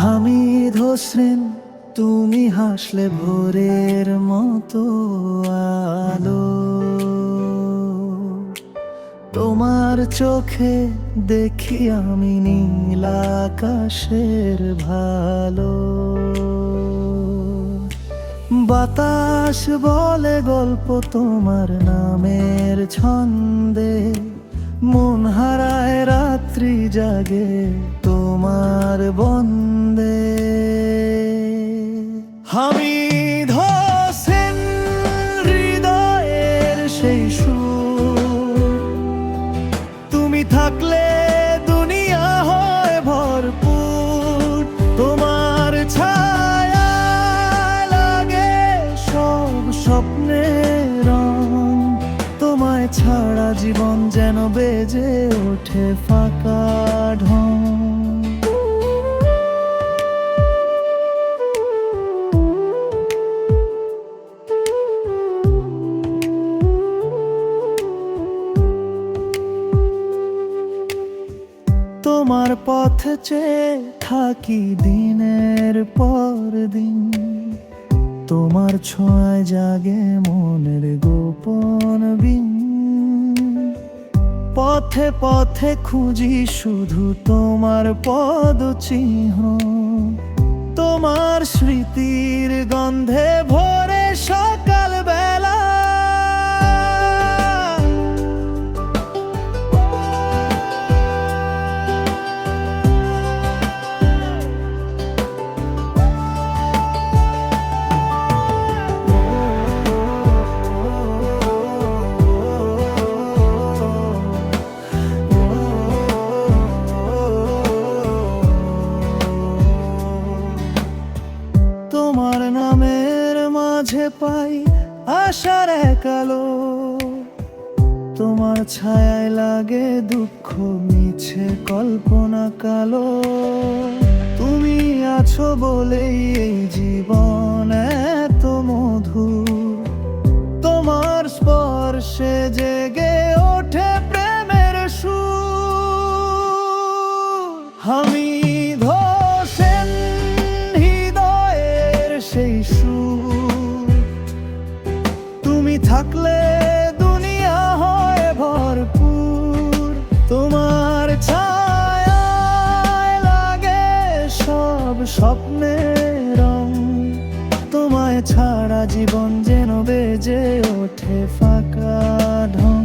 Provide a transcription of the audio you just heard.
হামিদ হোসেন, তুমি হাসলে ভোরের মতো আলো। তোমার চোখে দেখি আমি নীল আকাশের ভালো। বাতাস বলে গল্প তোমার নামের ছন্দে, মন হারায় রাত্রি জাগে তোমার বন্দে। হামিদ হোসেন, হৃদয়ের সেই সুর, তুমি থাকলে দুনিয়া হয় ভরপুর। তোমার ছায়া লাগে সব স্বপ্নের রং, তোমায় ছাড়া জীবন যেন বেজে ওঠে ফাঁকা ঢং। তোমার পথে চেয়ে থাকি দিনের পর দিন, তোমার ছোঁয়ায় জাগে মনের গোপন বিন। পথে পথে খুঁজি শুধু তোমার পদচিহ্ন, তোমার স্মৃতির গন্ধে ভরে সকাল বেলা। তোমার নামের মাঝে পাই আশার এক আলো, তোমার ছায়ায় লাগে দুঃখ মিছে কল্পনা কালো। তুমি আছো বলেই এই জীবন এত মধুর, তোমার স্পর্শে জেগে ওঠে প্রেমের সুর। হামিদ হোসেন, হৃদয়ের সেই সুর, তুমি থাকলে দুনিয়া হয় ভরপুর। তোমার ছায়ায় লাগে সব স্বপ্নের রং, তোমায় ছাড়া জীবন যেন বেজে ওঠে ফাঁকা ঢং।